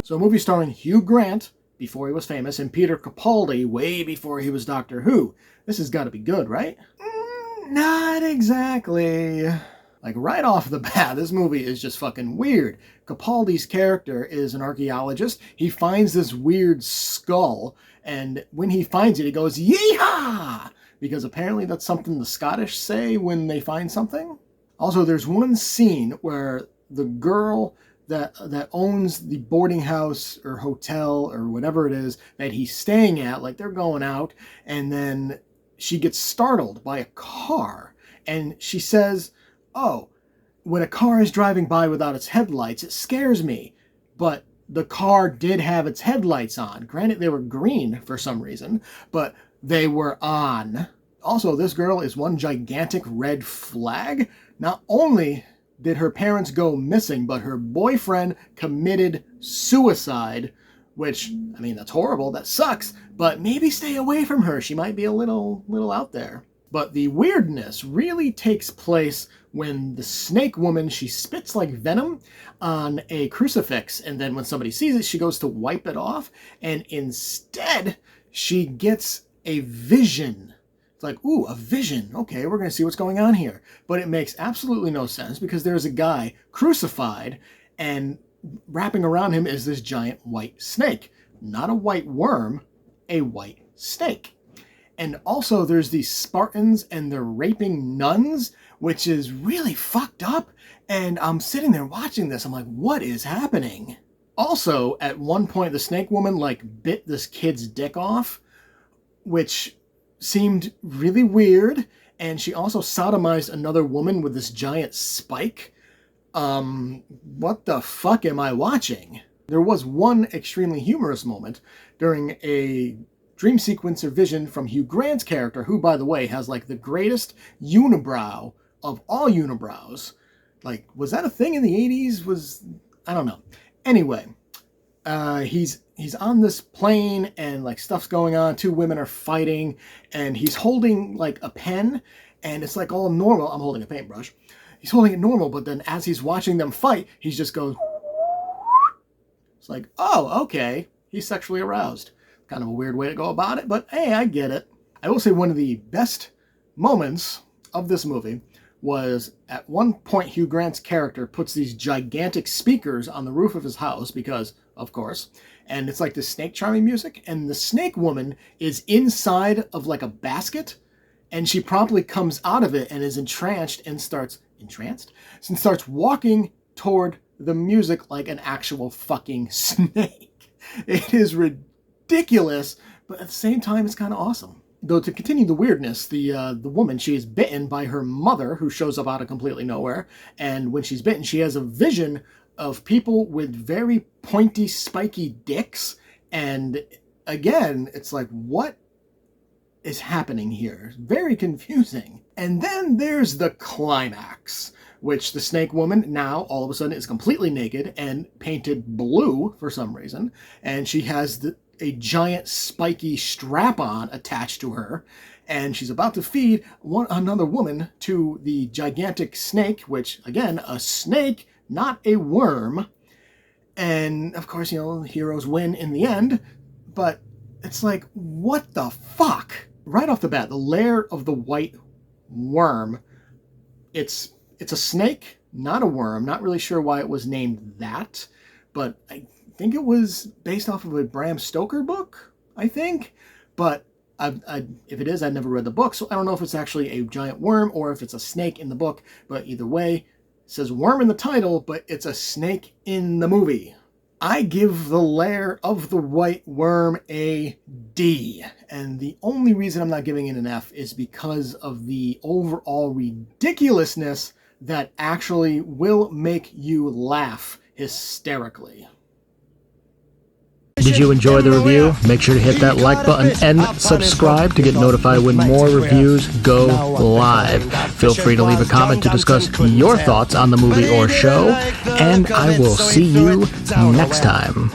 So a movie starring Hugh Grant, before he was famous, and Peter Capaldi, way before he was Doctor Who. This has got to be good, right? Not exactly. Like, right off the bat, this movie is just fucking weird. Capaldi's character is an archaeologist. He finds this weird skull, and when he finds it, he goes, "Yeehaw!" Because apparently that's something the Scottish say when they find something. Also, there's one scene where the girl that owns the boarding house or hotel or whatever it is that he's staying at, like they're going out, and then she gets startled by a car, and she says, "Oh, when a car is driving by without its headlights, it scares me." But the car did have its headlights on. Granted, they were green for some reason, but they were on. Also, this girl is one gigantic red flag. Not only did her parents go missing, but her boyfriend committed suicide, which, I mean, that's horrible. That sucks. But maybe stay away from her. She might be a little out there. But the weirdness really takes place when the snake woman, she spits like venom on a crucifix, and then when somebody sees it, she goes to wipe it off, and instead she gets a vision. It's like, ooh, a vision. Okay, we're going to see what's going on here. But it makes absolutely no sense because there's a guy crucified, and wrapping around him is this giant white snake. Not a white worm, a white snake. And also there's these Spartans and they're raping nuns, which is really fucked up. And I'm sitting there watching this. I'm like, what is happening? Also, at one point, the snake woman like bit this kid's dick off, which seemed really weird. And she also sodomized another woman with this giant spike. What the fuck am I watching? There was one extremely humorous moment during a dream sequence or vision from Hugh Grant's character, who, by the way, has like the greatest unibrow of all unibrows. Like, was that a thing in the 80s? I don't know. Anyway, he's on this plane and like stuff's going on. Two women are fighting and he's holding like a pen and it's like all normal. I'm holding a paintbrush. He's holding it normal, but then as he's watching them fight, he just goes, it's like, oh, okay. He's sexually aroused. Kind of a weird way to go about it, but hey, I get it. I will say one of the best moments of this movie was at one point Hugh Grant's character puts these gigantic speakers on the roof of his house because, of course, and it's like this snake charming music, and the snake woman is inside of like a basket, and she promptly comes out of it and is entranced and starts walking toward the music like an actual fucking snake. It is ridiculous, but at the same time, it's kind of awesome. Though to continue the weirdness, the woman, she is bitten by her mother, who shows up out of completely nowhere, and when she's bitten, she has a vision of people with very pointy, spiky dicks, and again, it's like, what is happening here? Very confusing. And then there's the climax, which the snake woman now all of a sudden is completely naked and painted blue for some reason, and she has a giant spiky strap-on attached to her, and she's about to feed another woman to the gigantic snake, which, again, a snake, not a worm. And, of course, you know, heroes win in the end, but it's like, what the fuck? Right off the bat, the lair of the white worm, it's a snake, not a worm. Not really sure why it was named that, but I think it was based off of a Bram Stoker book, I think. But if it is, I've never read the book, so I don't know if it's actually a giant worm or if it's a snake in the book. But either way, it says worm in the title, but it's a snake in the movie. I give the Lair of the White Worm a D. And the only reason I'm not giving it an F is because of the overall ridiculousness that actually will make you laugh hysterically. Did you enjoy the review? Make sure to hit that like button and subscribe to get notified when more reviews go live. Feel free to leave a comment to discuss your thoughts on the movie or show, and I will see you next time.